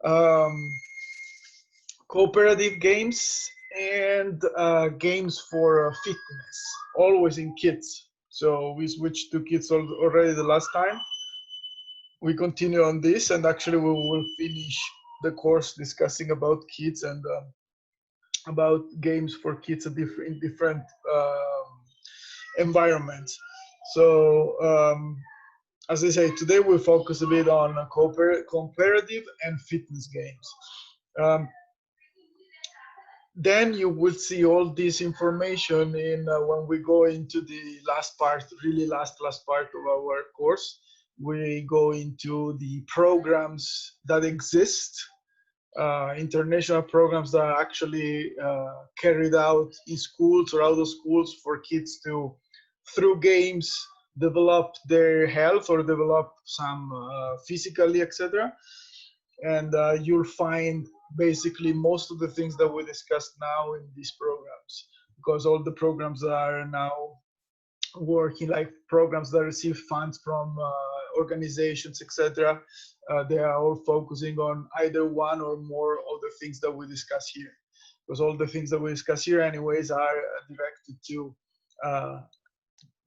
um, cooperative games and games for fitness, always in kids. So we switched to kids already the last time. We continue on this, and actually we will finish the course discussing about kids and about games for kids in different environments. So as I say, today we focus a bit on comparative and fitness games. Um, then you will see all this information in when we go into the last part, really last part of our course. We go into the programs that exist, international programs that are actually carried out in schools or out of schools for kids to, through games, develop their health or develop some physically, etc. And you'll find basically most of the things that we discussed now in these programs, because all the programs that are now working, like programs that receive funds from organizations, etc., they are all focusing on either one or more of the things that we discuss here, because all the things that we discuss here anyways are directed to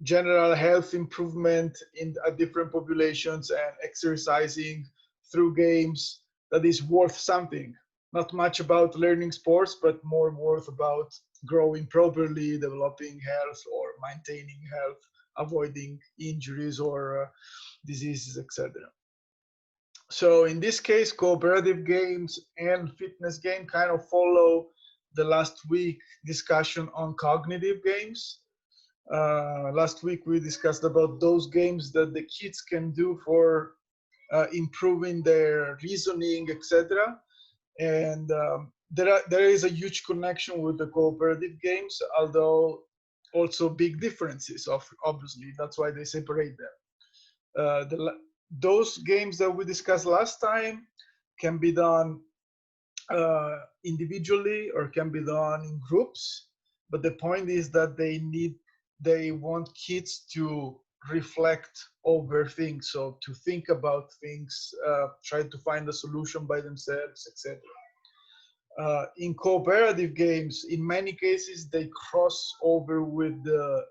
general health improvement in different populations and exercising through games that is worth something. Not much about learning sports, but more worth about growing properly, developing health or maintaining health, avoiding injuries or diseases, etc. So in this case, cooperative games and fitness game kind of follow the last week discussion on cognitive games. Last week we discussed about those games that the kids can do for improving their reasoning, etc. And there is a huge connection with the cooperative games, although also big differences. Obviously, that's why they separate them. Those games that we discussed last time can be done individually or can be done in groups. But the point is that they want kids to reflect over things, so to think about things, try to find a solution by themselves, etc. In cooperative games, in many cases, they cross over with the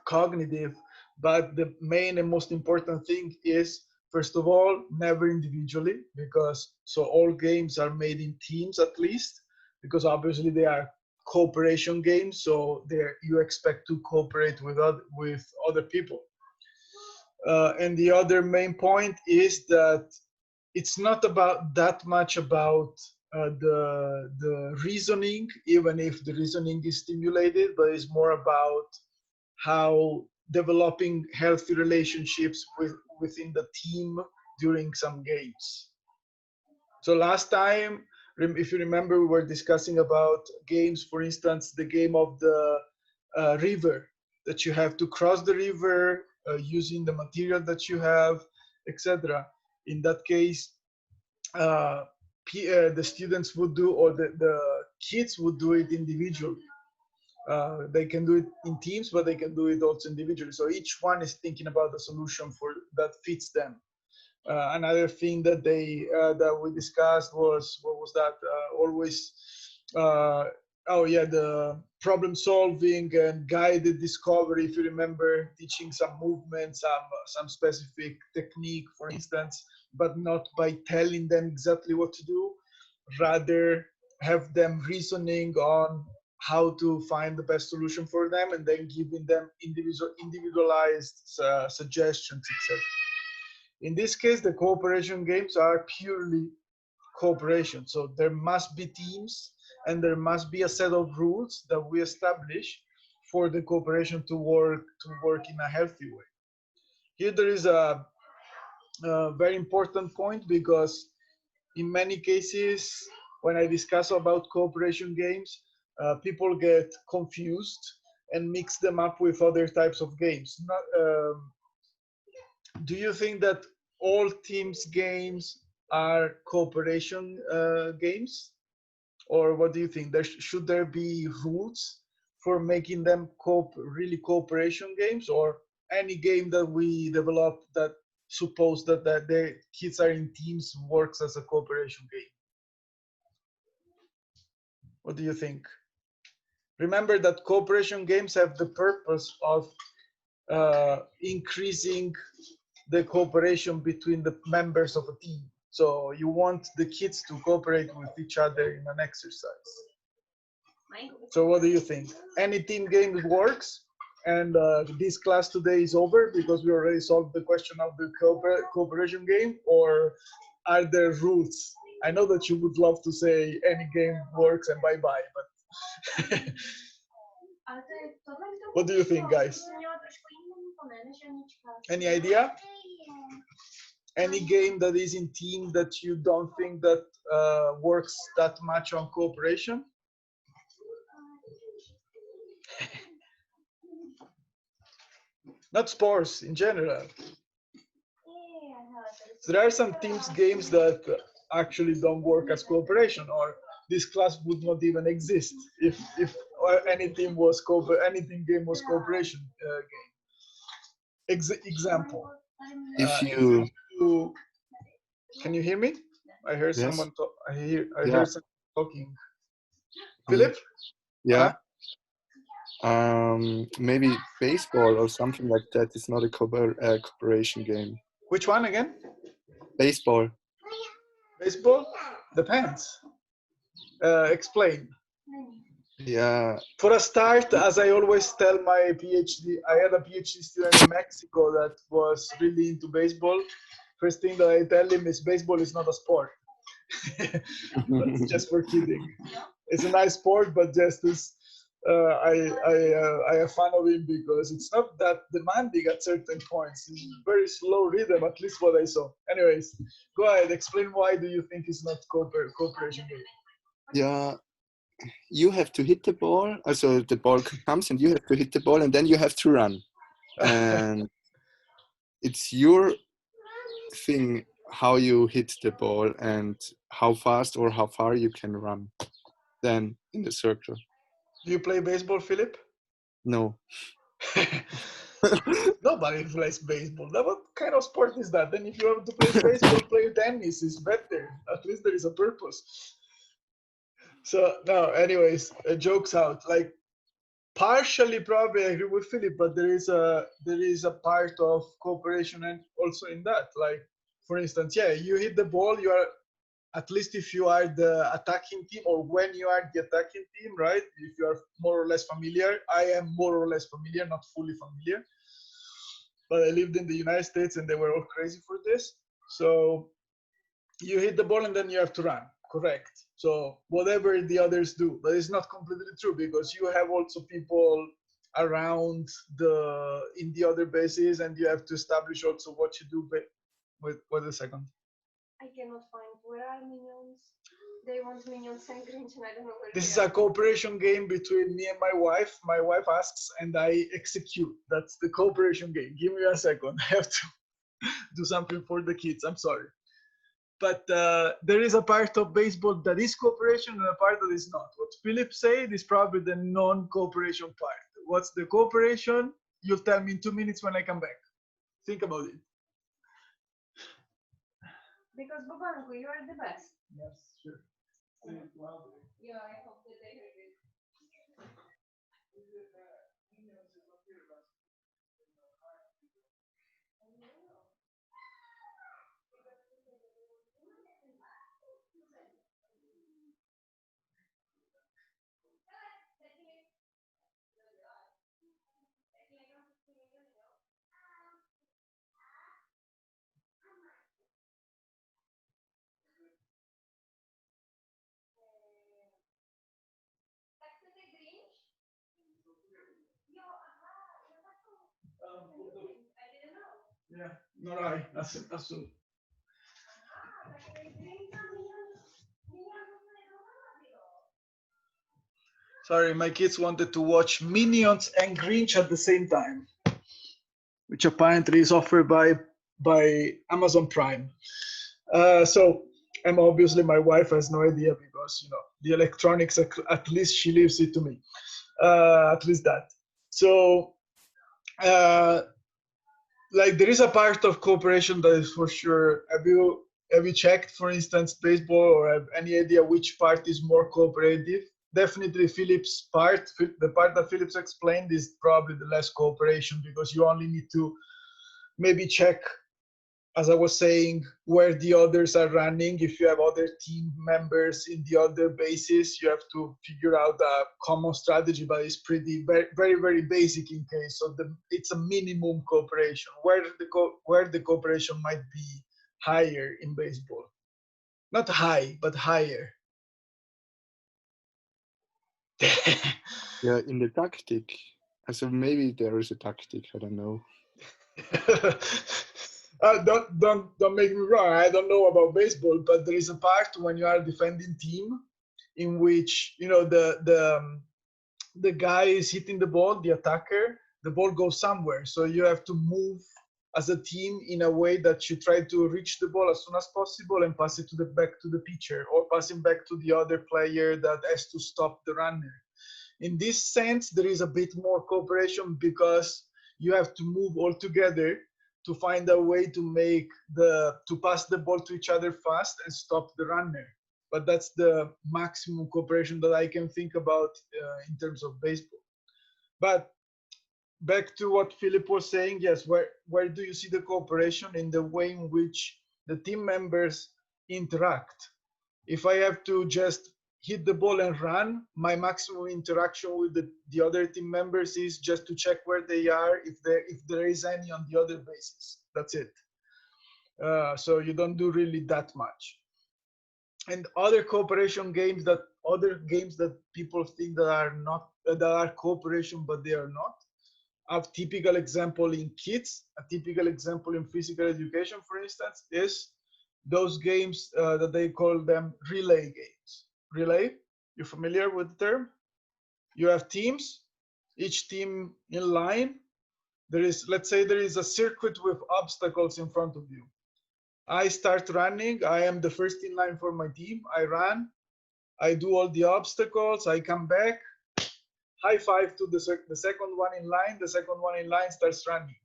cognitive, but the main and most important thing is, first of all, never individually, because so all games are made in teams at least, because obviously they are cooperation games, so there you expect to cooperate with other people. And the other main point is that it's not about that much about the reasoning, even if the reasoning is stimulated, but it's more about how developing healthy relationships within the team during some games. So last time, if you remember, we were discussing about games, for instance, the game of the river, that you have to cross the river using the material that you have, etc. In that case, the students would do, or the kids would do it individually. They can do it in teams, but they can do it also individually. So each one is thinking about the solution that fits them. Another thing that that we discussed was, what was that? Always, oh yeah, the problem solving and guided discovery. If you remember, teaching some movement, some specific technique, for instance, but not by telling them exactly what to do. Rather, have them reasoning on how to find the best solution for them, and then giving them individualized suggestions, etc. In this case, the cooperation games are purely cooperation. So there must be teams, and there must be a set of rules that we establish for the cooperation to work in a healthy way. Here there is a very important point, because in many cases, when I discuss about cooperation games, people get confused and mix them up with other types of games. Do you think that all teams games are cooperation games, or what do you think? Should there be rules for making them really cooperation games, or any game that we develop that suppose that the kids are in teams works as a cooperation game? What do you think? Remember that cooperation games have the purpose of increasing the cooperation between the members of a team. So you want the kids to cooperate with each other in an exercise. So what do you think? Any team game works? And this class today is over because we already solved the question of the cooperation game, or are there rules? I know that you would love to say any game works and bye-bye, but what do you think, guys? Any idea? Any game that is in team that you don't think that works that much on cooperation? Not sports in general. So there are some teams games that actually don't work as cooperation, or this class would not even exist if any team game was cooperation game. Example. If you Can you hear me? I heard yes, someone. I yeah, heard someone talking. Philip? yeah. Maybe baseball or something like that is not a cooperation game. Which one again? Baseball. Baseball? Depends. Explain. Yeah. For a start, as I always tell my PhD, I had a PhD student in Mexico that was really into baseball. First thing that I tell him is baseball is not a sport. That's just for kidding. It's a nice sport, but just as I am a fan of him because it's not that demanding at certain points. It's very slow rhythm, at least what I saw. Anyways, go ahead. Explain why do you think it's not cooperation game? Yeah. You have to hit the ball. Also, the ball comes and you have to hit the ball, and then you have to run. And it's your thing how you hit the ball and how fast or how far you can run then in the circle. Do you play baseball, Philip? No. Nobody plays baseball. What kind of sport is that? Then if you want to play baseball, play tennis is better. At least there is a purpose. So no, anyways, jokes out. Like partially probably I agree with Philip, but there is a part of cooperation and also in that. Like for instance, yeah, you hit the ball, you are at least if you are the attacking team or when you are the attacking team, right? If you are more or less familiar, I am more or less familiar, not fully familiar. But I lived in the United States and they were all crazy for this. So you hit the ball and then you have to run, correct? So whatever the others do, but it's not completely true because you have also people around in the other bases and you have to establish also what you do. Wait a second. I cannot find where are minions. They want minions and Grinch and I don't know where This is a cooperation game between me and my wife. My wife asks and I execute. That's the cooperation game. Give me a second. I have to do something for the kids. I'm sorry. But there is a part of baseball that is cooperation and a part that is not. What Philip said is probably the non-cooperation part. What's the cooperation? You'll tell me in 2 minutes when I come back. Think about it. Because Bobanko, you are the best. Yes, sure. Yeah, I hope that they heard it. I didn't know. Yeah, nor I. Assume. Sorry, my kids wanted to watch Minions and Grinch at the same time, which apparently is offered by Amazon Prime. So, and obviously my wife has no idea because the electronics. At least she leaves it to me. At least that. So, like there is a part of cooperation that is for sure. Have you checked, for instance, baseball, or have any idea which part is more cooperative? Definitely Philip's part. The part that Philip's explained is probably the less cooperation, because you only need to maybe check, as I was saying, where the others are running. If you have other team members in the other bases, you have to figure out a common strategy, but it's pretty very very, very basic in case. So it's a minimum cooperation. Where the cooperation might be higher in baseball, not high, but higher. Yeah, in the tactic. So maybe there is a tactic. I don't know. Don't make me wrong. I don't know about baseball, but there is a part when you are a defending team in which the guy is hitting the ball, the attacker. The ball goes somewhere, so you have to move as a team in a way that you try to reach the ball as soon as possible and pass it back to the pitcher, or passing back to the other player that has to stop the runner. In this sense, there is a bit more cooperation, because you have to move all together to find a way to pass the ball to each other fast and stop the runner. But that's the maximum cooperation that I can think about in terms of baseball. But back to what Philip was saying, yes, where do you see the cooperation? In the way in which the team members interact. If I have to just hit the ball and run, my maximum interaction with the other team members is just to check where they are, if there is any on the other bases. That's it. So you don't do really that much. And other games that people think that are not that are cooperation, but they are not. A typical example in kids, a typical example in physical education, for instance, is those games that they call them relay games. Relay, you familiar with the term? You have teams, each team in line. Let's say there is a circuit with obstacles in front of you. I start running. I am the first in line for my team. I run. I do all the obstacles. I come back. High five to the second one in line. The second one in line starts running.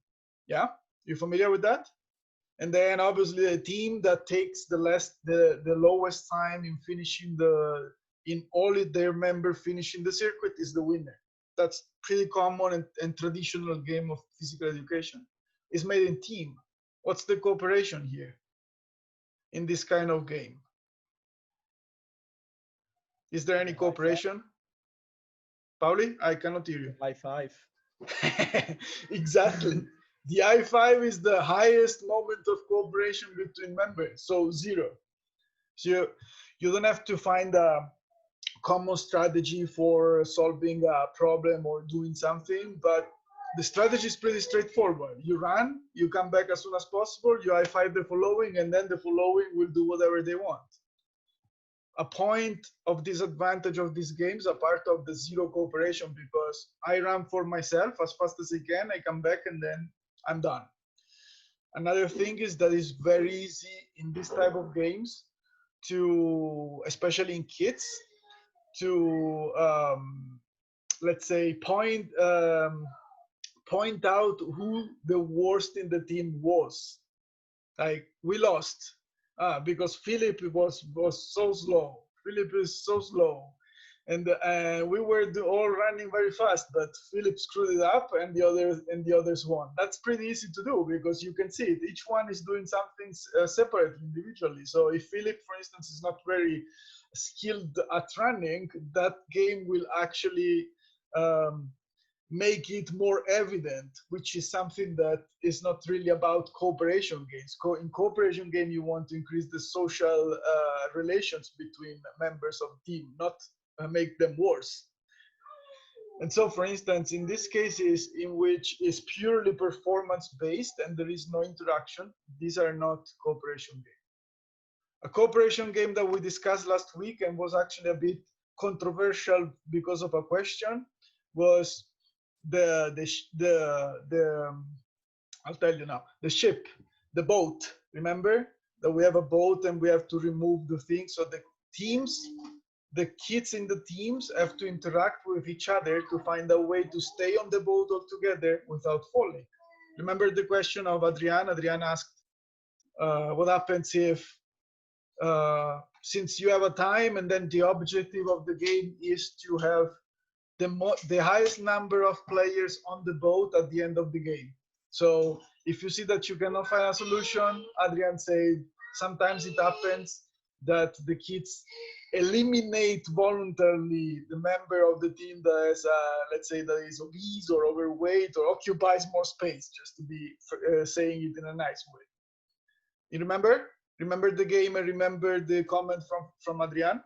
Yeah, you familiar with that? And then obviously a team that takes the lowest time in finishing in all their member finishing the circuit is the winner. That's pretty common and traditional game of physical education. It's made in team. What's the cooperation here in this kind of game? Is there any cooperation? Pauli, I cannot hear you. High five. Exactly. The I5 is the highest moment of cooperation between members, so 0. So you don't have to find a common strategy for solving a problem or doing something, but the strategy is pretty straightforward. You run, you come back as soon as possible, you I5 the following, and then the following will do whatever they want. A point of disadvantage of these games, a part of the 0 cooperation, because I run for myself as fast as I can, I come back, and then I'm done. Another thing is that it's very easy in this type of games to, especially in kids, to let's say point out who the worst in the team was. Like, we lost because Philip was so slow. Philip is so slow, and we were all running very fast, but Philip screwed it up, and the others won. That's pretty easy to do, because you can see it. Each one is doing something separate individually. So if Philip, for instance, is not very skilled at running, that game will actually make it more evident, which is something that is not really about cooperation games. In cooperation game, you want to increase the social relations between members of the team, not make them worse. And so, for instance, in these cases in which is purely performance based and there is no interaction, these are not cooperation games. A cooperation game that we discussed last week and was actually a bit controversial because of a question was I'll tell you now, the ship, the boat. Remember that we have a boat and we have to remove the thing. So the kids in the teams have to interact with each other to find a way to stay on the boat all together without falling. Remember the question of Adrian? Adrian asked, what happens if, since you have a time and then the objective of the game is to have the highest number of players on the boat at the end of the game. So if you see that you cannot find a solution, Adrian said, sometimes it happens that the kids eliminate voluntarily the member of the team that is, let's say, that is obese or overweight or occupies more space, just to be saying it in a nice way. You remember? Remember the game and remember the comment from Adrian?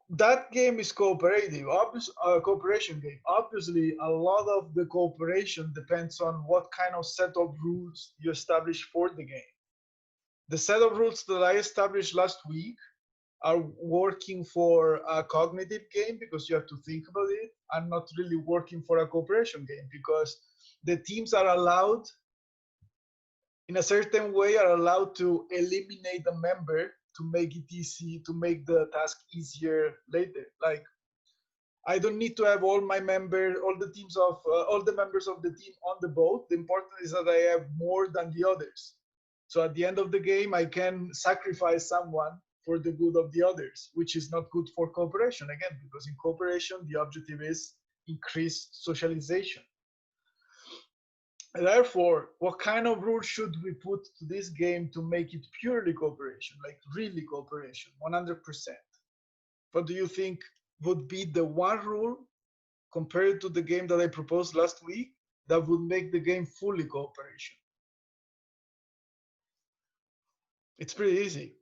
That game is cooperative, cooperation game. Obviously, a lot of the cooperation depends on what kind of set of rules you establish for the game. The set of rules that I established last week are working for a cognitive game because you have to think about it. I'm not really working for a cooperation game because the teams are allowed, in a certain way, are allowed to eliminate a member to make it easy, to make the task easier later. Like, I don't need to have all the members of the team on the boat. The important is that I have more than the others. So at the end of the game, I can sacrifice someone for the good of the others, which is not good for cooperation, again, because in cooperation, the objective is increased socialization. Therefore, what kind of rules should we put to this game to make it purely cooperation, like really cooperation, 100%? What do you think would be the one rule compared to the game that I proposed last week that would make the game fully cooperation? It's pretty easy.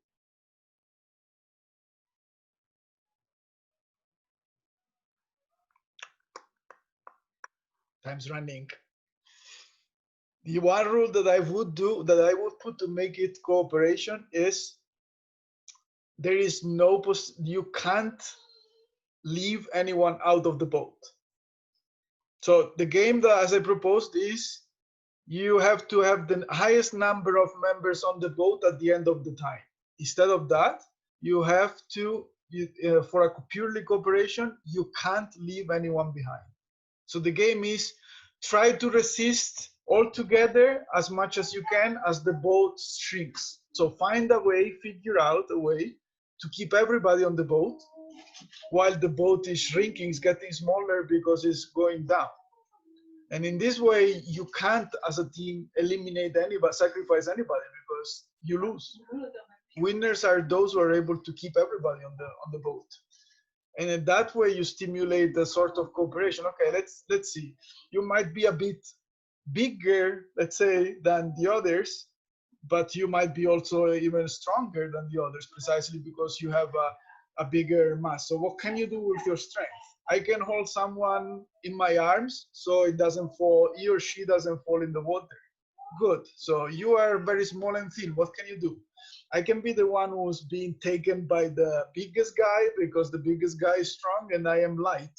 Time's running. The one rule that I would put to make it cooperation is there is you can't leave anyone out of the boat. So the game that, as I proposed, is you have to have the highest number of members on the boat at the end of the time. Instead of that, you have to, for a purely cooperation, you can't leave anyone behind. So the game is try to resist all together as much as you can as the boat shrinks. So find a way, figure out a way to keep everybody on the boat while the boat is shrinking, it's getting smaller because it's going down. And in this way, you can't, as a team, eliminate anybody, sacrifice anybody, because you lose. Winners are those who are able to keep everybody on the boat. And in that way, you stimulate the sort of cooperation. Okay, let's see. You might be a bit bigger, let's say, than the others, but you might be also even stronger than the others, precisely because you have a bigger mass. So what can you do with your strength? I can hold someone in my arms so it doesn't fall, he or she doesn't fall in the water. Good. So you are very small and thin. What can you do? I can be the one who's being taken by the biggest guy because the biggest guy is strong and I am light.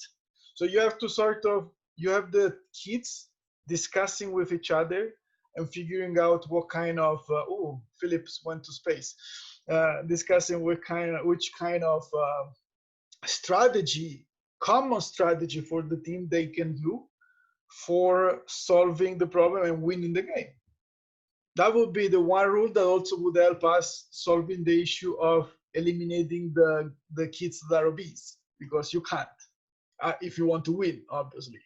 So you have to you have the kids discussing with each other and figuring out what kind of, Phillips went to space, discussing which kind of strategy, common strategy for the team they can do for solving the problem and winning the game. That would be the one rule that also would help us solving the issue of eliminating the kids that are obese, because you can't if you want to win, obviously.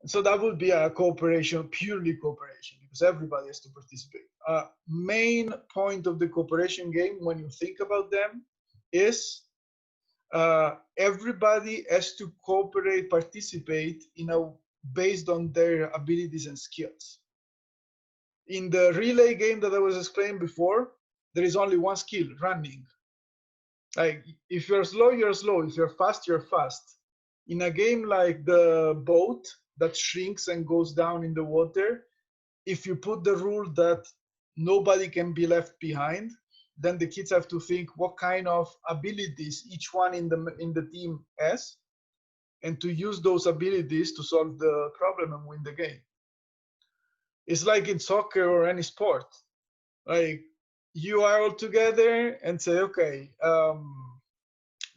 So that would be a cooperation, purely cooperation, because everybody has to participate. Main point of the cooperation game, when you think about them, is everybody has to cooperate, participate based on their abilities and skills. In the relay game that I was explaining before, there is only one skill, running. Like, if you're slow, you're slow. If you're fast, you're fast. In a game like the boat that shrinks and goes down in the water, if you put the rule that nobody can be left behind, then the kids have to think what kind of abilities each one in the team has, and to use those abilities to solve the problem and win the game. It's like in soccer or any sport. Like, you are all together and say, okay,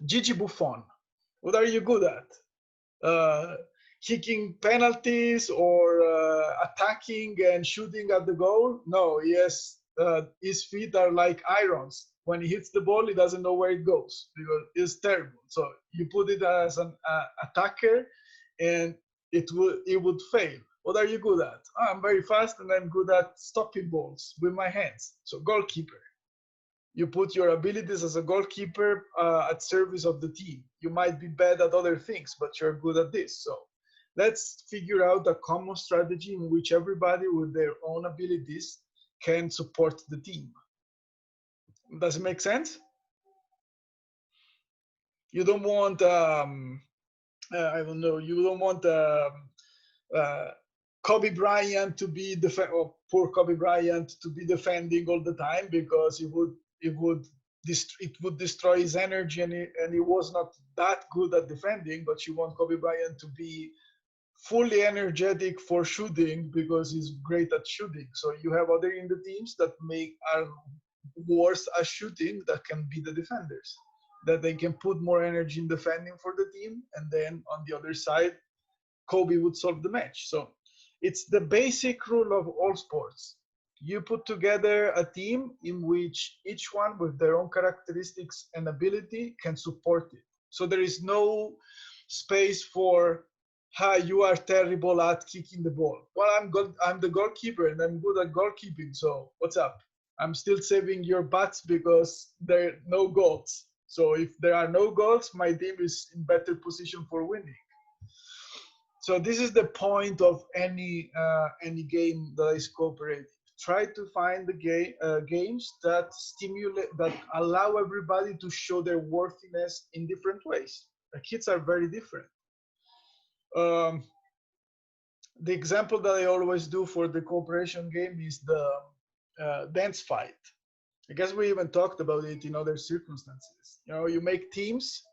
Gigi Buffon, what are you good at? kicking penalties or attacking and shooting at the goal. No, his feet are like irons. When he hits the ball, he doesn't know where it goes because it's terrible. So you put it as an attacker, and it would fail. What are you good at? Oh, I'm very fast and I'm good at stopping balls with my hands. So goalkeeper. You put your abilities as a goalkeeper at service of the team. You might be bad at other things, but you're good at this. So let's figure out a common strategy in which everybody with their own abilities can support the team. Does it make sense? You don't want, I don't know, you don't want uh, Kobe Bryant to be poor Kobe Bryant to be defending all the time because it would destroy his energy, and he was not that good at defending. But you want Kobe Bryant to be fully energetic for shooting because he's great at shooting. So you have other in the teams that are worse at shooting that can be the defenders, that they can put more energy in defending for the team, and then on the other side Kobe would solve the match. So it's the basic rule of all sports. You put together a team in which each one with their own characteristics and ability can support it. So there is no space for, hi, you are terrible at kicking the ball. Well, I'm good. I'm the goalkeeper and I'm good at goalkeeping. So what's up? I'm still saving your butts because there are no goals. So if there are no goals, my team is in better position for winning. So this is the point of any game that is cooperative. Try to find the games that allow everybody to show their worthiness in different ways. The kids are very different. The example that I always do for the cooperation game is the dance fight. I guess we even talked about it in other circumstances. You make teams,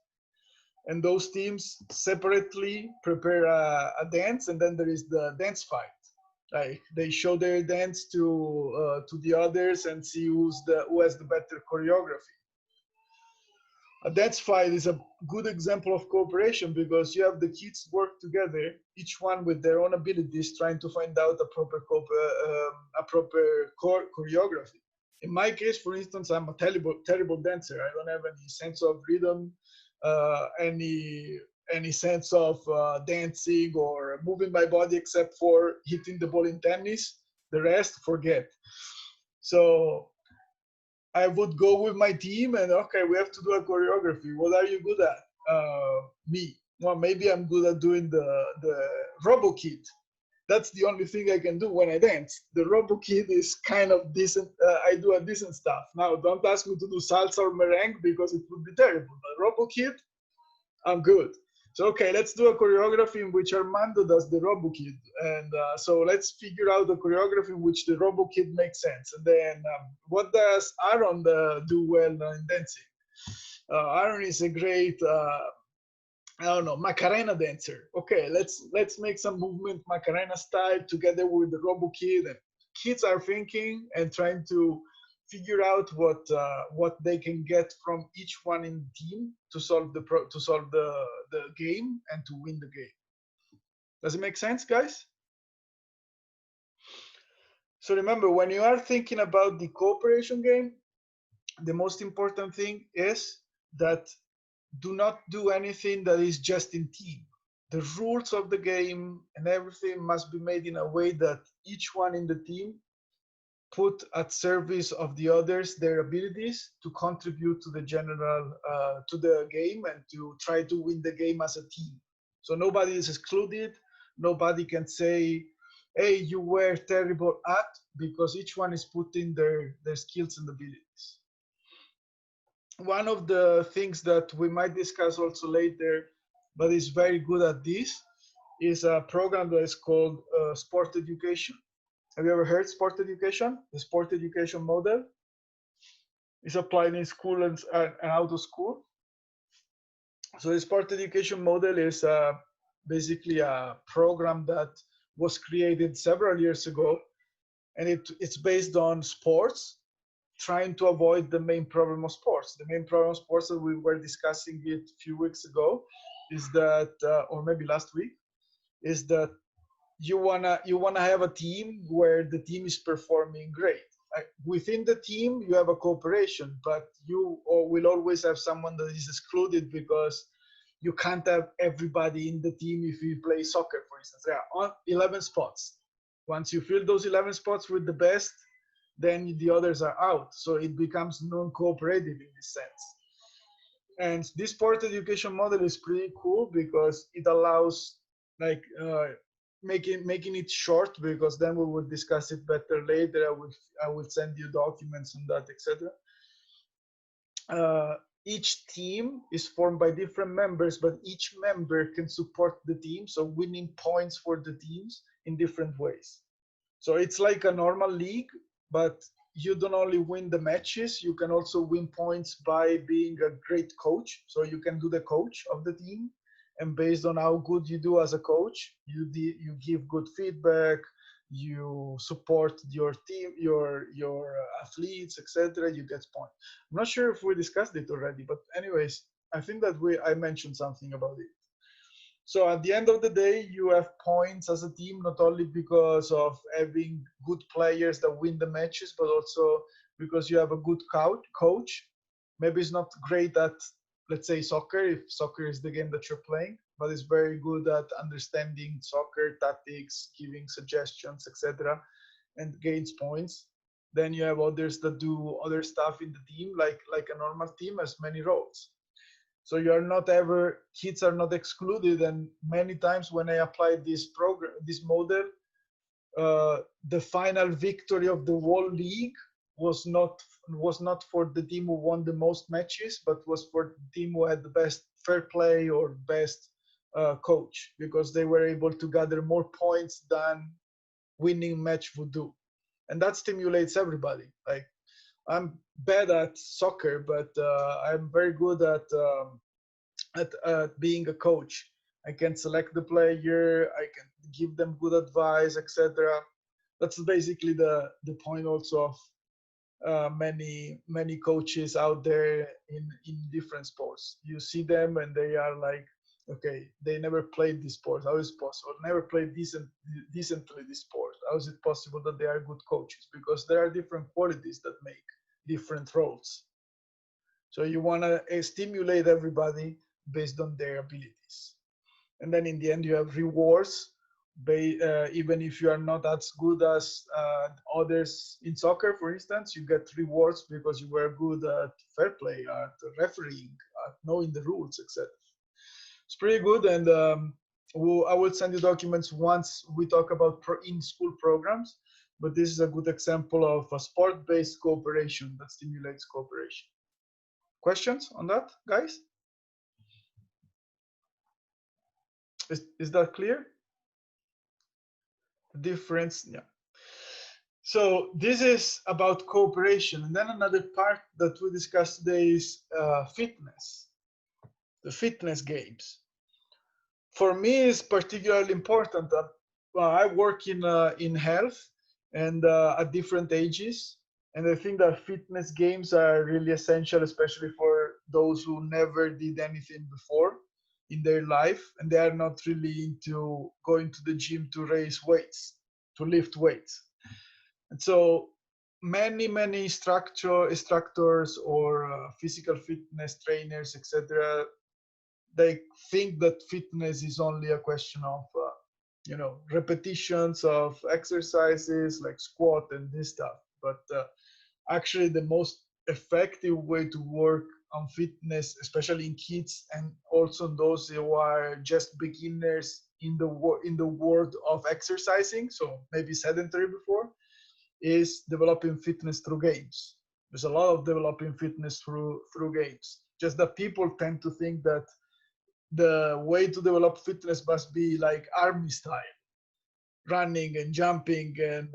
and those teams separately prepare a dance, and then there is the dance fight. Like they show their dance to the others and see who has the better choreography. A dance fight is a good example of cooperation because you have the kids work together, each one with their own abilities, trying to find out a proper choreography. In my case, for instance, I'm a terrible dancer. I don't have any sense of rhythm, any sense of dancing or moving my body except for hitting the ball in tennis. The rest, forget. So I would go with my team and, okay, we have to do a choreography. What are you good at? Me. Well, maybe I'm good at doing the Robo Kid. That's the only thing I can do when I dance. The Robo Kid is kind of decent. I do a decent stuff. Now, don't ask me to do salsa or merengue because it would be terrible. But Robo Kid, I'm good. So, okay, let's do a choreography in which Armando does the Robo Kid. And so let's figure out the choreography in which the Robo Kid makes sense. And then what does Aaron do well in dancing? Aaron is a great, I don't know, Macarena dancer. Okay, let's make some movement Macarena style together with the Robo Kid. And kids are thinking and trying to figure out what they can get from each one in the team to solve the game and to win the game. Does it make sense, guys? So remember, when you are thinking about the cooperation game, the most important thing is that do not do anything that is just in team. The rules of the game and everything must be made in a way that each one in the team put at service of the others their abilities to contribute to the general to the game and to try to win the game as a team. So nobody is excluded. Nobody can say, hey, you were terrible at, because each one is putting their skills and abilities. One of the things that we might discuss also later, but is very good at this, is a program that is called sport education. Have you ever heard sport education? The sport education model is applied in school and out of school. So the sport education model is basically a program that was created several years ago, and it's based on sports, trying to avoid the main problem of sports. The main problem of sports that we were discussing it a few weeks ago is that, or maybe last week, is that you wanna have a team where the team is performing great. Within the team, you have a cooperation, but will always have someone that is excluded because you can't have everybody in the team if you play soccer, for instance. There are 11 spots. Once you fill those 11 spots with the best, then the others are out. So it becomes non-cooperative in this sense. And this sport education model is pretty cool because it allows like making it short, because then we will discuss it better later. I will send you documents on that, etc. Each team is formed by different members, but each member can support the team, so winning points for the teams in different ways. So it's like a normal league, but you don't only win the matches, you can also win points by being a great coach. So you can do the coach of the team, and based on how good you do as a coach, you give good feedback, you support your team, your athletes, etc. You get points. I'm not sure if we discussed it already, but anyways, I think that I mentioned something about it. So at the end of the day, you have points as a team, not only because of having good players that win the matches, but also because you have a good coach. Maybe it's not great at, let's say, soccer, if soccer is the game that you're playing, but it's very good at understanding soccer tactics, giving suggestions, etc., and gains points. Then you have others that do other stuff in the team, like a normal team has many roles. So you're not ever, kids are not excluded. And many times when I applied this model, the final victory of the whole league was not for the team who won the most matches, but was for the team who had the best fair play or best coach, because they were able to gather more points than winning match would do. And that stimulates everybody. Like, I'm bad at soccer, but I'm very good at being a coach. I can select the player, I can give them good advice, etc. That's basically the point also of many coaches out there in different sports. You see them and they are like, okay, they never played this sport. How is it possible? Never played decently this sport. How is it possible that they are good coaches? Because there are different qualities that make different roles. So you want to stimulate everybody based on their abilities. And then in the end, you have rewards. Even if you are not as good as others in soccer, for instance, you get rewards because you were good at fair play, at refereeing, at knowing the rules, etc. It's pretty good. And I will send you documents once we talk about in-school programs. But this is a good example of a sport-based cooperation that stimulates cooperation. Questions on that, guys? Is that clear? The difference, yeah. So this is about cooperation. And then another part that we discussed today is fitness, the fitness games. For me, it's particularly important that I work in health and at different ages. And I think that fitness games are really essential, especially for those who never did anything before in their life, and they are not really into going to the gym to raise weights, to lift weights. And so many instructors or physical fitness trainers, etc., they think that fitness is only a question of repetitions of exercises like squat and this stuff. But actually the most effective way to work on fitness, especially in kids and also those who are just beginners in the world of exercising, so maybe sedentary before, is developing fitness through games. There's a lot of developing fitness through games. Just that people tend to think that the way to develop fitness must be like army style, running and jumping and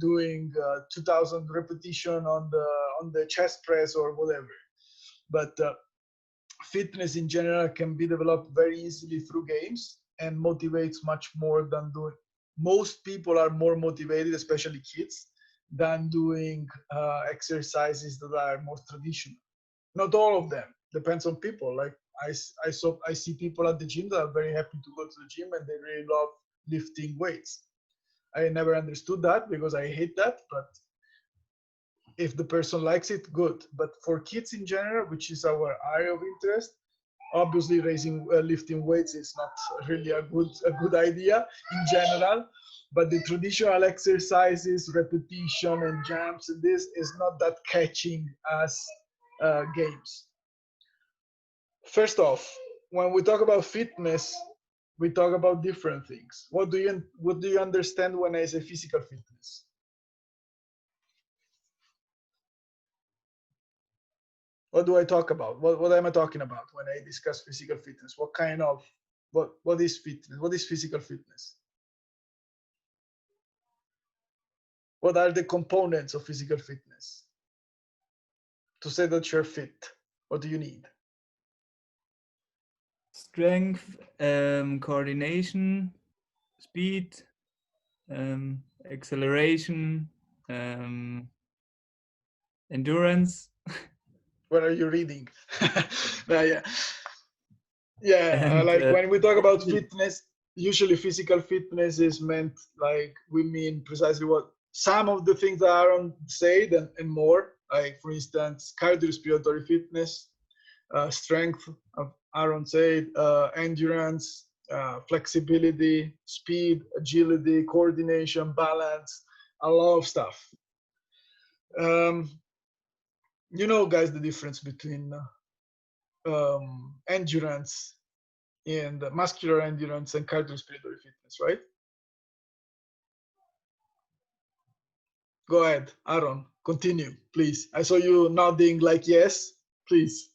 doing 2,000 repetition on the chest press or whatever. But fitness in general can be developed very easily through games and motivates much more than doing. Most people are more motivated, especially kids, than doing exercises that are more traditional. Not all of them, depends on people. Like I see people at the gym that are very happy to go to the gym and they really love lifting weights. I never understood that because I hate that, but if the person likes it, good. But for kids in general, which is our area of interest, obviously lifting weights is not really a good idea in general. But the traditional exercises, repetition and jumps, and this is not that catching as games. First off, when we talk about fitness, we talk about different things. What do you understand when I say physical fitness? What do I talk about? What am I talking about when I discuss physical fitness? What is fitness? What is physical fitness? What are the components of physical fitness? To say that you're fit, what do you need? Strength, coordination, speed, acceleration, endurance. What are you reading? Yeah, And like when we talk about fitness, usually physical fitness is meant like we mean precisely what some of the things that Aaron said and more. Like for instance, cardiorespiratory fitness, strength of Aaron said, endurance, flexibility, speed, agility, coordination, balance, a lot of stuff. You know, guys, the difference between endurance and muscular endurance and cardiorespiratory fitness, right? Go ahead, Aaron, continue, please. I saw you nodding like yes, please.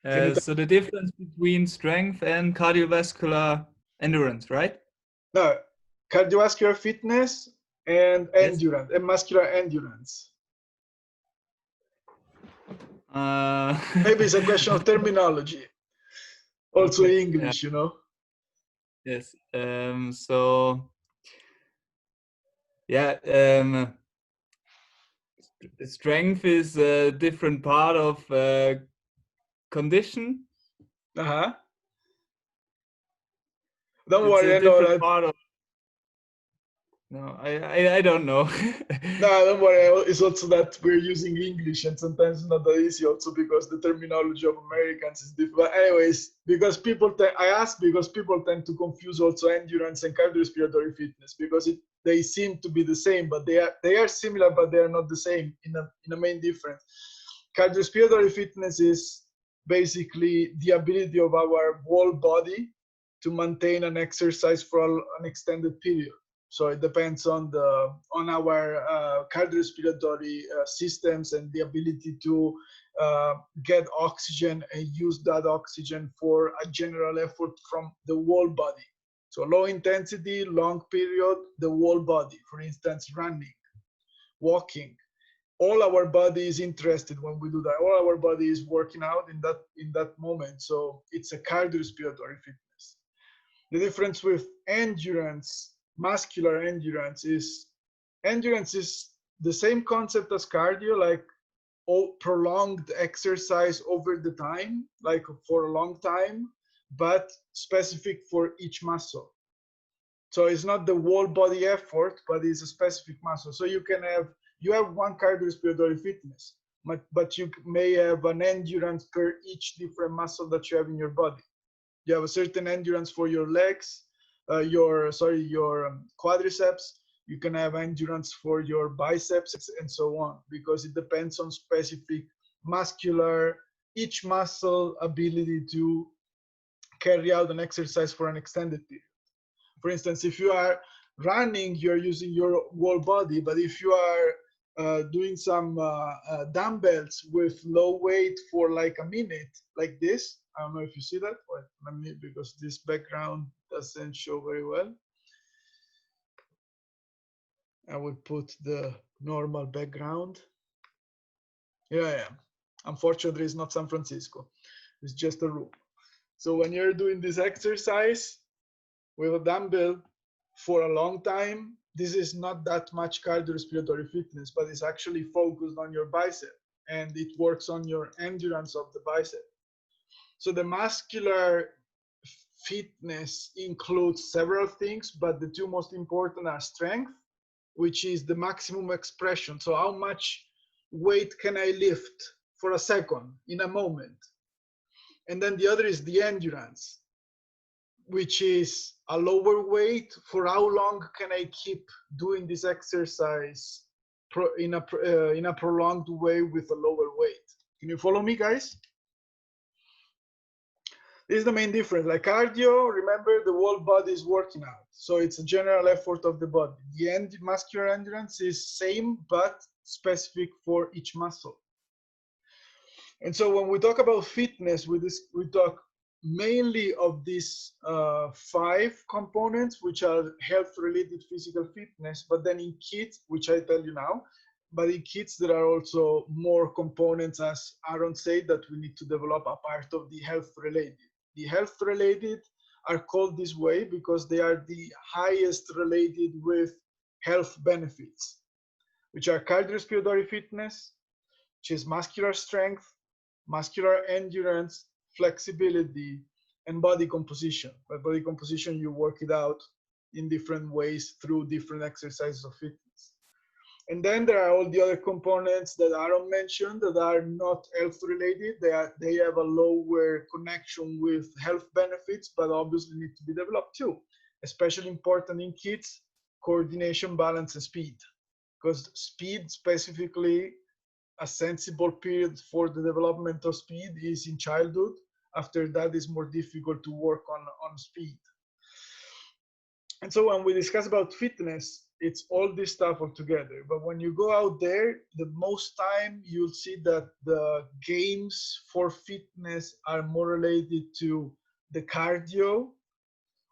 so the difference between strength and cardiovascular endurance, right? No, cardiovascular fitness and Yes. endurance and muscular endurance. Maybe it's a question of terminology. Also Okay, English, you know. Yes. So yeah, strength is a different part of condition. Uh-huh. Don't It's worry, a I know different that. part of. No, I don't know. No, don't worry. It's also that we're using English and sometimes it's not that easy also because the terminology of Americans is different. But anyways, because I ask because people tend to confuse also endurance and cardiorespiratory fitness because they seem to be the same, but they are similar, but they are not the same in a main difference. Cardiorespiratory fitness is basically the ability of our whole body to maintain an exercise for an extended period. So it depends on our cardiorespiratory systems and the ability to get oxygen and use that oxygen for a general effort from the whole body. So low intensity, long period, the whole body. For instance, running, walking. All our body is interested when we do that. All our body is working out in that moment. So it's a cardiorespiratory fitness. The difference with endurance, muscular endurance is the same concept as cardio, like prolonged exercise over the time, like for a long time, but specific for each muscle. So it's not the whole body effort, but it's a specific muscle. So you have one cardiorespiratory fitness, but you may have an endurance per each different muscle that you have in your body. You have a certain endurance for your legs, your quadriceps. You can have endurance for your biceps and so on, because it depends on specific each muscle ability to carry out an exercise for an extended period. For instance, if you are running, you're using your whole body, but if you are doing some dumbbells with low weight for like a minute, like this, I don't know if you see that. Wait, let me, because this background doesn't show very well. I will put the normal background. Here I am. Unfortunately, it's not San Francisco. It's just a room. So when you're doing this exercise with a dumbbell for a long time, this is not that much cardiorespiratory fitness, but it's actually focused on your bicep and it works on your endurance of the bicep. So the muscular fitness includes several things, but the two most important are strength, which is the maximum expression. So how much weight can I lift for a second in a moment? And then the other is the endurance, which is a lower weight. For how long can I keep doing this exercise in a prolonged way with a lower weight? Can you follow me, guys? This is the main difference. Like cardio, remember, the whole body is working out. So it's a general effort of the body. The muscular endurance is same, but specific for each muscle. And so when we talk about fitness, we talk mainly of these 5 components, which are health-related physical fitness. But then in kids, which I tell you now, but in kids there are also more components, as Aaron said, that we need to develop a part of the health-related. The health-related are called this way because they are the highest related with health benefits, which are cardiorespiratory fitness, which is muscular strength, muscular endurance, flexibility, and body composition. By body composition, you work it out in different ways through different exercises of fitness. And then there are all the other components that Aaron mentioned that are not health related. They have a lower connection with health benefits, but obviously need to be developed too. Especially important in kids, coordination, balance, and speed. Because speed, specifically, a sensible period for the development of speed is in childhood. After that, it's more difficult to work on speed. And so when we discuss about fitness, it's all this stuff all together. But when you go out there, the most time you'll see that the games for fitness are more related to the cardio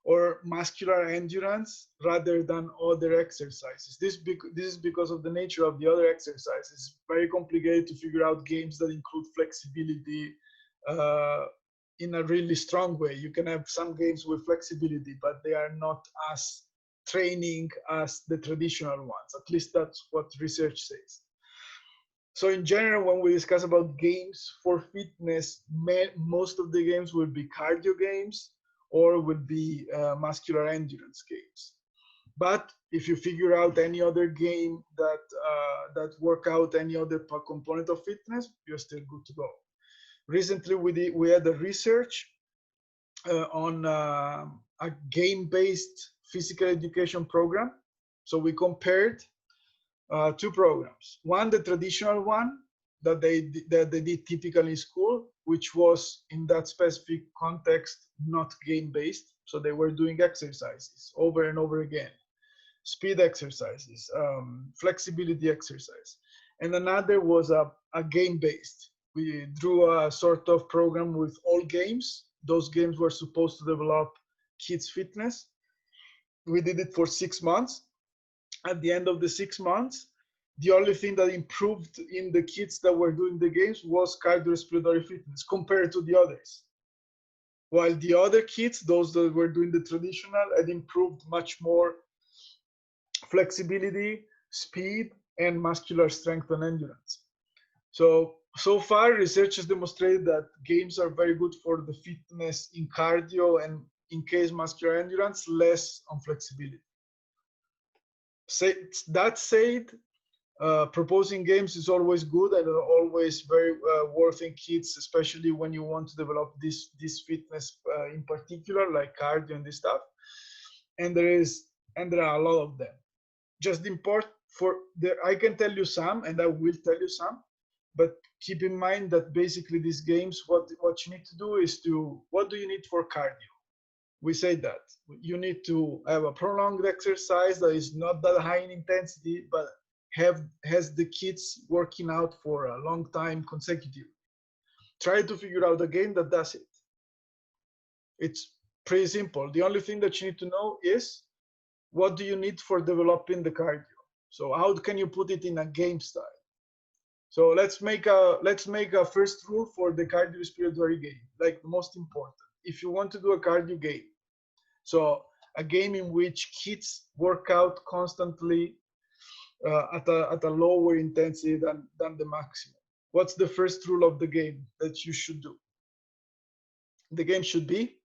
or muscular endurance rather than other exercises. This is because of the nature of the other exercises. It's very complicated to figure out games that include flexibility in a really strong way. You can have some games with flexibility, but they are not as training as the traditional ones. At least that's what research says. So in general, when we discuss about games for fitness, most of the games will be cardio games or would be muscular endurance games. But if you figure out any other game that work out any other component of fitness, you're still good to go. Recently, we had a research on a game-based physical education program. So we compared 2 programs. One, the traditional one that they did typically in school, which was in that specific context not game-based. So they were doing exercises over and over again, speed exercises, flexibility exercise. And another was a game-based. We drew a sort of program with all games. Those games were supposed to develop kids' fitness. We did it for 6 months. At the end of the 6 months, the only thing that improved in the kids that were doing the games was cardiorespiratory fitness compared to the others. While the other kids, those that were doing the traditional, had improved much more flexibility, speed, and muscular strength and endurance. So far, research has demonstrated that games are very good for the fitness in cardio and in case muscular endurance, less on flexibility. That said, proposing games is always good and always very worth in kids, especially when you want to develop this fitness in particular, like cardio and this stuff. And there are a lot of them. Just import I can tell you some, and I will tell you some, but keep in mind that basically these games, what you need to do is what do you need for cardio? We say that you need to have a prolonged exercise that is not that high in intensity, but has the kids working out for a long time consecutively. Try to figure out a game that does it. It's pretty simple. The only thing that you need to know is what do you need for developing the cardio. So how can you put it in a game style? So let's make a first rule for the cardiorespiratory game, like the most important. If you want to do a cardio game, so a game in which kids work out constantly at a lower intensity than the maximum. What's the first rule of the game that you should do? The game should be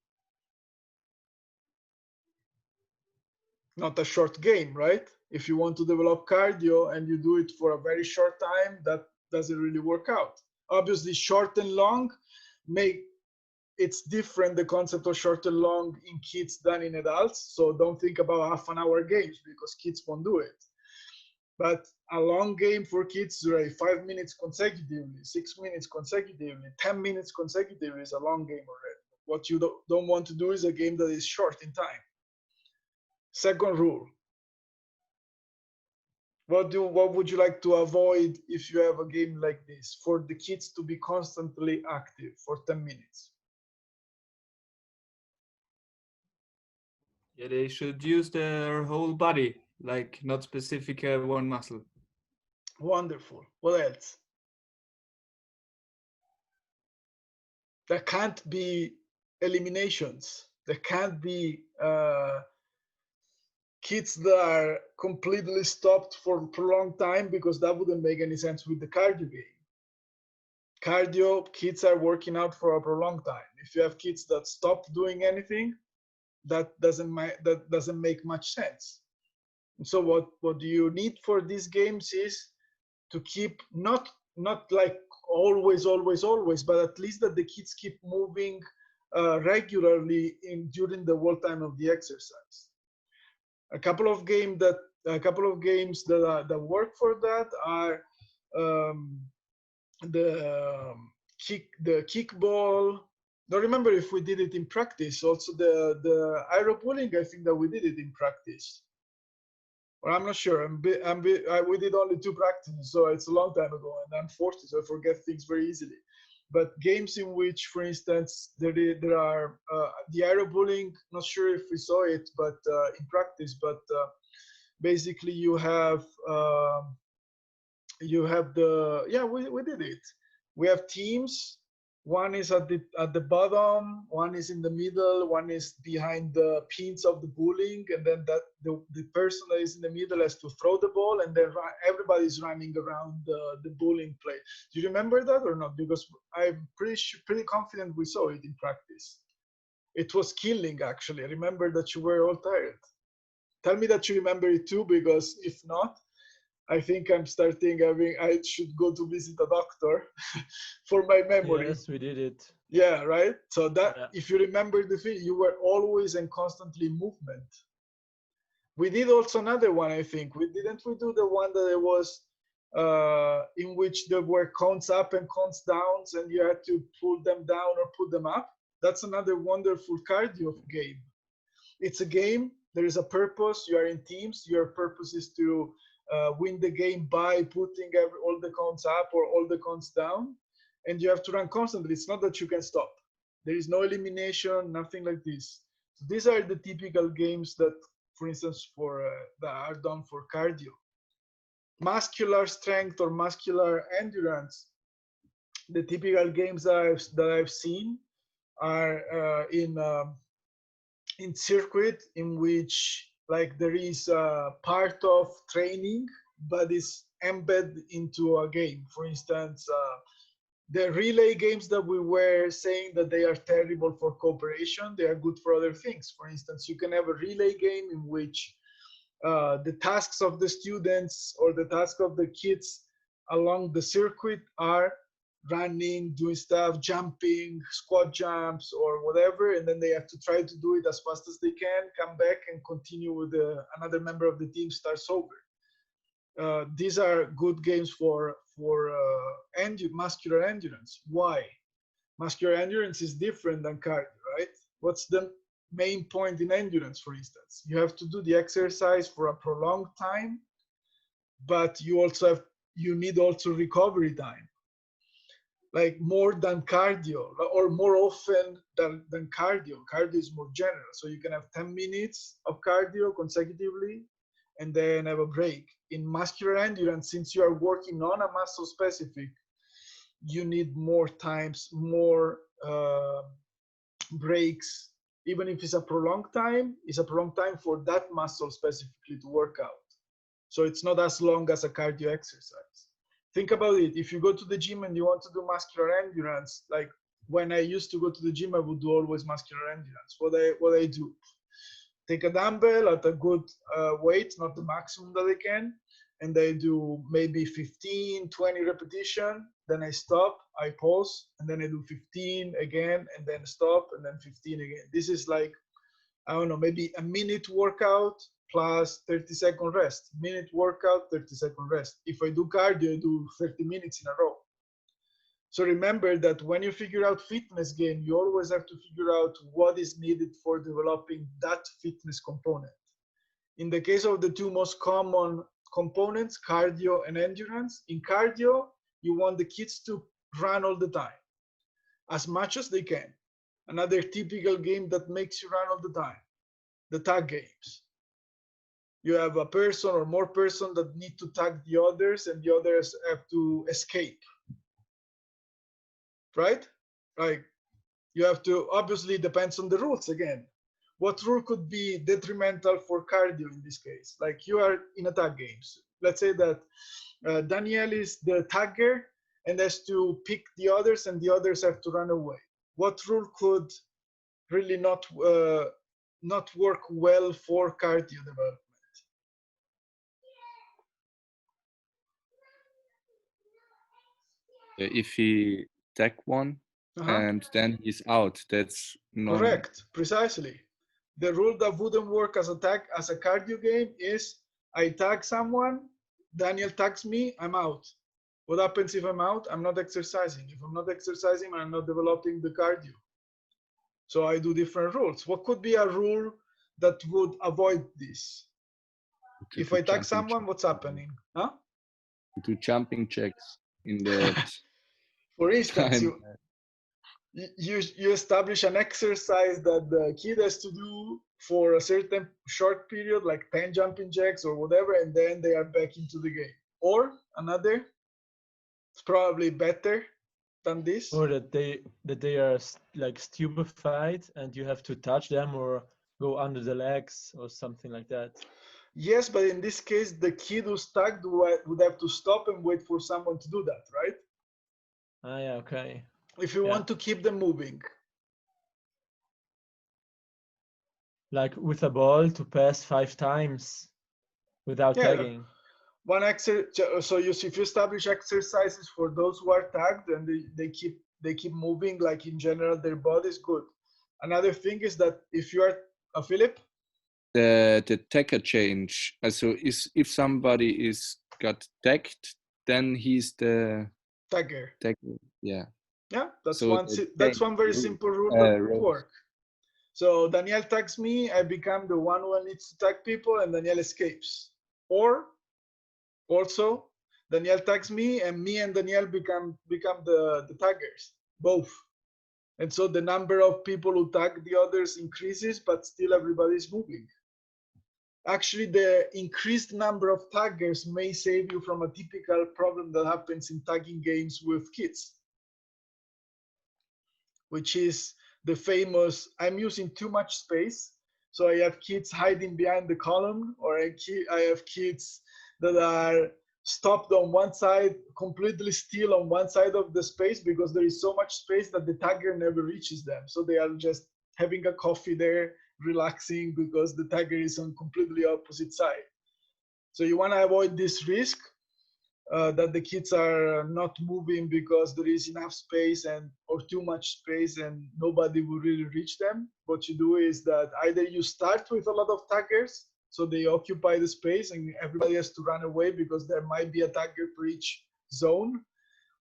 not a short game, right? If you want to develop cardio and you do it for a very short time, that doesn't really work out. Obviously, short and long make it's different, the concept of short and long in kids than in adults. So don't think about half an hour games because kids won't do it. But a long game for kids, right? 5 minutes consecutively, 6 minutes consecutively, 10 minutes consecutively is a long game already. What you don't want to do is a game that is short in time. Second rule. What would you like to avoid if you have a game like this? For the kids to be constantly active for 10 minutes. Yeah, they should use their whole body, like not specific one muscle. Wonderful. What else? There can't be eliminations. There can't be kids that are completely stopped for a prolonged time, because that wouldn't make any sense with the cardio game. Cardio, kids are working out for a prolonged time. If you have kids that stop doing anything, that doesn't make much sense. So what you need for these games is to keep not like always, but at least that the kids keep moving regularly during the whole time of the exercise. A couple of games that work for that are the kickball. Don't remember if we did it in practice. Also the aero pulling, I think that we did it in practice. Or I'm not sure. We did only 2 practices, so it's a long time ago, and I'm 40, so I forget things very easily. But games in which, for instance, there are the aero bowling. Not sure if we saw it, but in practice. But basically, you have we did it. We have teams. One is at the bottom, one is in the middle, one is behind the pins of the bowling, and then the person that is in the middle has to throw the ball, and then everybody's running around the bowling play. Do you remember that or not? Because I'm pretty confident we saw it in practice. It was killing, actually. I remember that you were all tired. Tell me that you remember it too, because if not, I think I should go to visit a doctor for my memory. Yes, we did it. Yeah, right. So that Yeah. if you remember the thing, you were always and constantly in movement. We did also another one, I think. We do the one that it was in which there were counts up and counts downs, and you had to pull them down or put them up. That's another wonderful cardio game. It's a game. There is a purpose. You are in teams. Your purpose is to win the game by putting all the counts up or all the counts down, and you have to run constantly. It's not that you can stop. There is no elimination, nothing like this. So these are the typical games that, for instance, that are done for cardio. Muscular strength or muscular endurance. The typical games that I've seen are in circuit, in which like there is a part of training but is embedded into a game. For instance, the relay games that we were saying that they are terrible for cooperation, they are good for other things. For instance, you can have a relay game in which the tasks of the students or the task of the kids along the circuit are running, doing stuff, jumping, squat jumps or whatever, and then they have to try to do it as fast as they can, come back and continue with another member of the team starts over. These are good games for muscular endurance. Why? Muscular endurance is different than cardio, right? What's the main point in endurance, for instance? You have to do the exercise for a prolonged time, but you need also recovery time, like more than cardio, or more often than cardio. Cardio is more general, so you can have 10 minutes of cardio consecutively and then have a break. In muscular endurance, since you are working on a muscle specific, you need more times, more breaks. Even if it's a prolonged time, it's a prolonged time for that muscle specifically to work out. So it's not as long as a cardio exercise. Think about it. If you go to the gym and you want to do muscular endurance, like when I used to go to the gym, I would do always muscular endurance. What I do, take a dumbbell at a good weight, not the maximum that I can, and I do maybe 15, 20 repetition. Then I stop, I pause, and then I do 15 again, and then stop, and then 15 again. This is like, I don't know, maybe a minute workout plus 30-second rest. Minute workout, 30-second rest. If I do cardio, I do 30 minutes in a row. So remember that when you figure out fitness gain, you always have to figure out what is needed for developing that fitness component. In the case of the two most common components, cardio and endurance, in cardio, you want the kids to run all the time, as much as they can. Another typical game that makes you run all the time, the tag games. You have a person or more person that need to tag the others, and the others have to escape. Right? Like, you have to, obviously depends on the rules again. What rule could be detrimental for cardio in this case? Like, you are in a tag games. Let's say that Daniel is the tagger and has to pick the others, and the others have to run away. What rule could really not work well for cardio development? If he tag one and then he's out, that's no. Correct, precisely. The rule that wouldn't work as a cardio game is I tag someone, Daniel tags me, I'm out. What happens if I'm out? I'm not exercising. If I'm not exercising, I'm not developing the cardio. So I do different rules. What could be a rule that would avoid this? If I tag someone, what's happening? Huh? Do jumping jacks in that. For instance, you establish an exercise that the kid has to do for a certain short period, like 10 jumping jacks or whatever, and then they are back into the game. Or another, it's probably better than this. Or that they are like stupefied and you have to touch them or go under the legs or something like that. Yes, but in this case, the kid who's tagged would have to stop and wait for someone to do that, right? Ah, yeah, okay. If you want to keep them moving. Like with a ball to pass 5 times without tagging. One so if you establish exercises for those who are tagged and they keep moving, like in general their body is good. Another thing is that if you are a Philip, the tagger change. So if somebody got tagged, then he's the tagger. Yeah. Yeah, that's one very simple rule that would work. So Daniel tags me, I become the one who needs to tag people, and Daniel escapes. Or also, Daniel tags me and Daniel become the taggers, both. And so the number of people who tag the others increases, but still everybody's moving. Actually, the increased number of taggers may save you from a typical problem that happens in tagging games with kids, which is the famous, I'm using too much space. So I have kids hiding behind the column, or I have kids that are stopped on one side, completely still on one side of the space because there is so much space that the tagger never reaches them. So they are just having a coffee there, relaxing because the tagger is on completely opposite side. So you want to avoid this risk that the kids are not moving because there is enough space or too much space and nobody will really reach them. What you do is that either you start with a lot of taggers, so they occupy the space and everybody has to run away because there might be a tagger for each zone,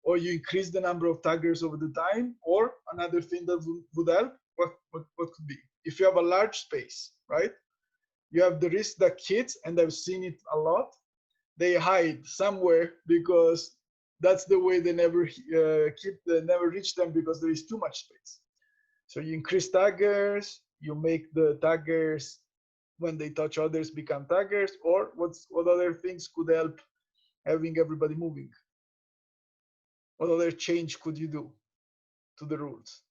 or you increase the number of taggers over the time. Or another thing that would help, what could be? If you have a large space, right? You have the risk that kids, and I've seen it a lot, they hide somewhere because that's the way they never reach them because there is too much space. So you increase taggers, you make the taggers, when they touch others, become taggers. Or what other things could help having everybody moving? What other change could you do to the rules?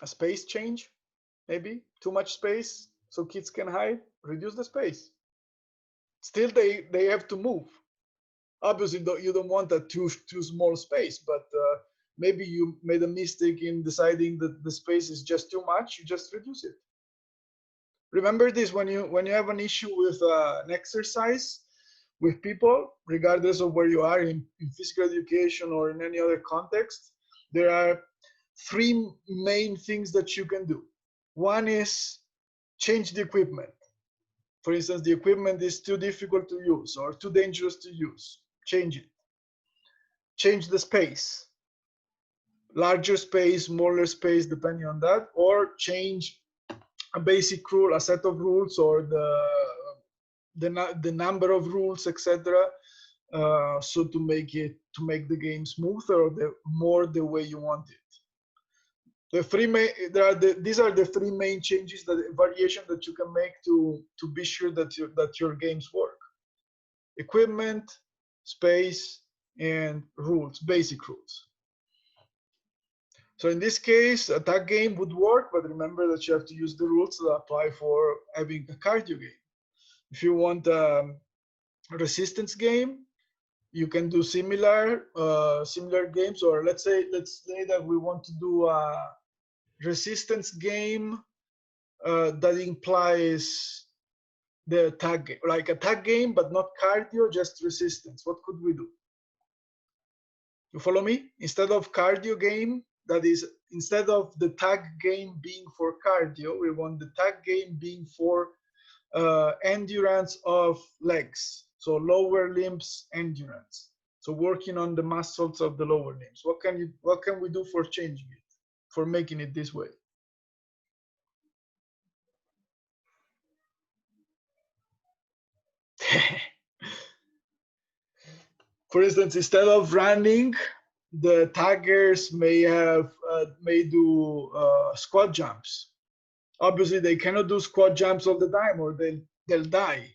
A space change, maybe? Too much space so kids can hide? Reduce the space. Still, they have to move. Obviously, you don't want a too small space, but maybe you made a mistake in deciding that the space is just too much. You just reduce it. Remember this when you have an issue with an exercise with people, regardless of where you are in physical education or in any other context. There are three main things that you can do. One is change the equipment. For instance, the equipment is too difficult to use or too dangerous to use. Change it. Change the space. Larger space, smaller space, depending on that, or change a basic rule, a set of rules, or the number of rules, etc. So to make the game smoother or more the way you want it. These are the three main changes, variation that you can make to be sure that your games work. Equipment, space, and rules, basic rules. So in this case, a tag game would work, but remember that you have to use the rules that apply for having a cardio game. If you want a resistance game, you can do similar games, or let's say that we want to do a resistance game that implies the tag, like a tag game, but not cardio, just resistance. What could we do? You follow me? Instead of cardio game, that is, instead of the tag game being for cardio, we want the tag game being for endurance of legs, so lower limbs endurance. So working on the muscles of the lower limbs. What can we do for changing it, for making it this way? For instance, instead of running, the taggers may do squat jumps. Obviously, they cannot do squat jumps all the time, or they'll die.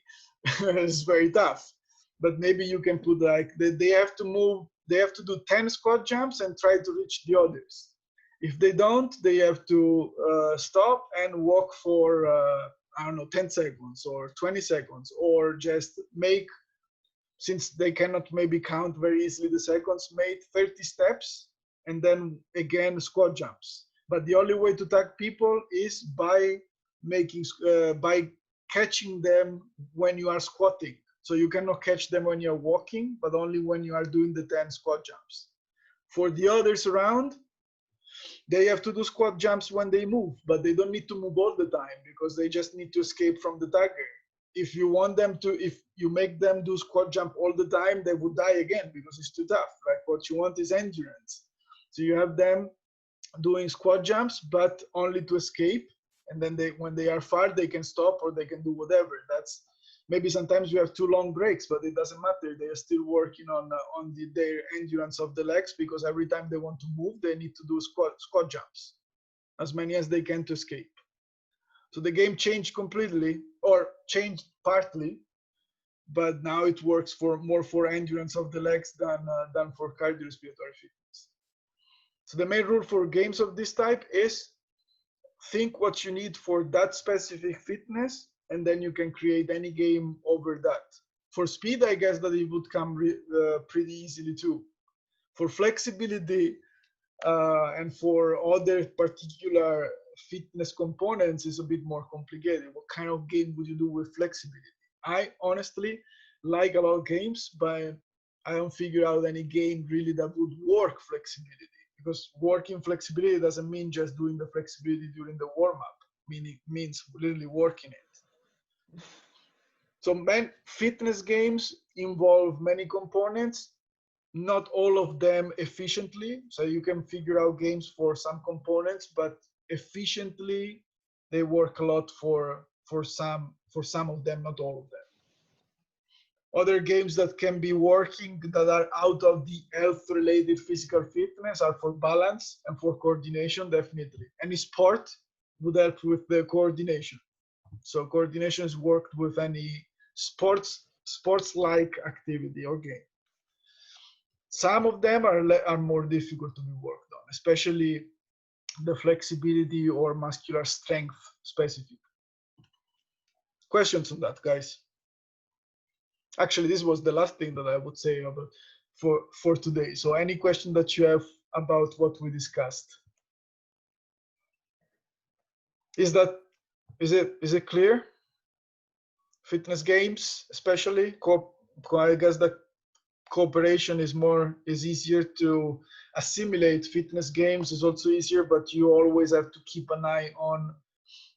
It's very tough. But maybe you can put like they have to move. They have to do 10 squat jumps and try to reach the others. If they don't, they have to stop and walk for I don't know, 10 seconds or 20 seconds, or just make, since they cannot maybe count very easily the seconds, made 30 steps and then again squat jumps. But the only way to tag people is by by catching them when you are squatting. So you cannot catch them when you're walking, but only when you are doing the 10 squat jumps. For the others around, they have to do squat jumps when they move, but they don't need to move all the time because they just need to escape from the tagger. If you want them to, if you make them do squat jump all the time, they would die again because it's too tough. Like, what you want is endurance. So you have them doing squat jumps, but only to escape. And then when they are far, they can stop or they can do whatever. That's maybe sometimes we have too long breaks, but it doesn't matter. They are still working on their endurance of the legs, because every time they want to move, they need to do squat jumps, as many as they can to escape. So the game changed completely, or changed partly, but now it works more for endurance of the legs than for cardiorespiratory fitness. So the main rule for games of this type is think what you need for that specific fitness, and then you can create any game over that. For speed, I guess that it would come pretty easily too. For flexibility and for other particular fitness components, is a bit more complicated. What kind of game would you do with flexibility? I honestly like a lot of games, but I don't figure out any game really that would work flexibility, because working flexibility doesn't mean just doing the flexibility during the warm-up, meaning means really working it. So fitness games involve many components, not all of them efficiently. So you can figure out games for some components, but efficiently they work a lot for some of them, not all of them. Other games that can be working that are out of the health-related physical fitness are for balance and for coordination, definitely. Any sport would help with the coordination. So coordination is worked with any sports-like activity or game. Some of them are more difficult to be worked on, especially the flexibility or muscular strength specific. Questions on that, guys? Actually, this was the last thing that I would say about for today. So any question that you have about what we discussed? Is it clear? Fitness games, especially, I guess that cooperation is easier to assimilate. Fitness games is also easier, but you always have to keep an eye on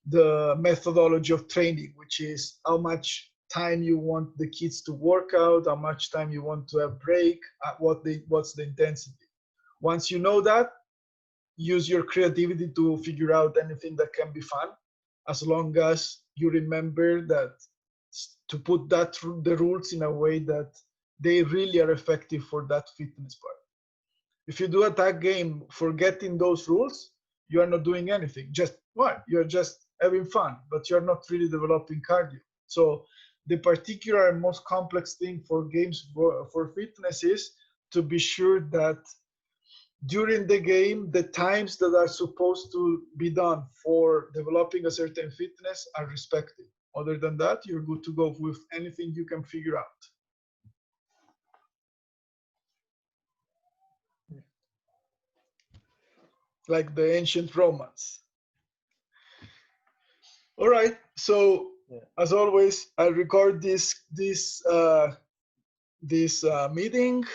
the methodology of training, which is how much time you want the kids to work out, how much time you want to have break, what's the intensity. Once you know that, use your creativity to figure out anything that can be fun, as long as you remember that to put the rules in a way that they really are effective for that fitness part. If you do a tag game forgetting those rules, you are not doing anything. You're just having fun, but you're not really developing cardio. So the particular and most complex thing for games for fitness is to be sure that during the game, the times that are supposed to be done for developing a certain fitness are respected. Other than that, you're good to go with anything you can figure out. Like the ancient Romans. All right. So as always, I'll record this meeting.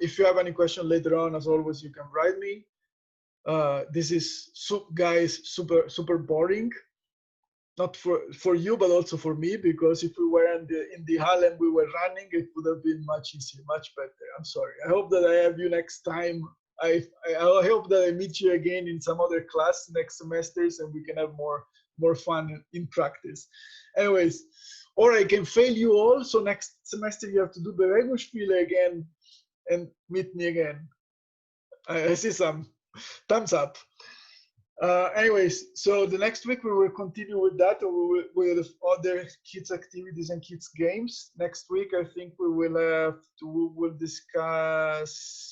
If you have any question later on, as always, you can write me. This is guys super boring, not for you, but also for me, because if we were in the hall and we were running, it would have been much easier, much better. I'm sorry. I hope that I have you next time. I hope that I meet you again in some other class next semesters, and we can have more fun in practice. Anyways, or I can fail you all. So next semester you have to do Bewegungsspiele again and meet me again. I see some thumbs up. Anyways, so the next week we will continue with that, or with other kids activities and kids games. Next week I think we will discuss.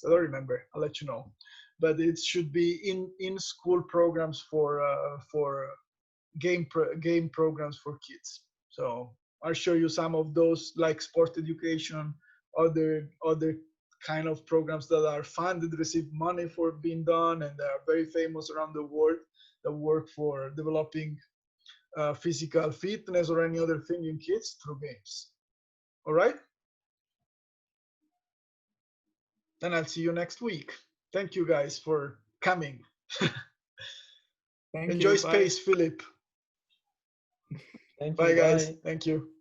I don't remember. I'll let you know, but it should be in school programs for game programs for kids. So I'll show you some of those, like sport education, other kind of programs that are funded, receive money for being done, and are very famous around the world, that work for developing physical fitness or any other thing in kids through games. All right? And I'll see you next week. Thank you guys for coming. Thank Enjoy you. space, Bye. Philip. Thank Bye, you. guys. Bye. Thank you.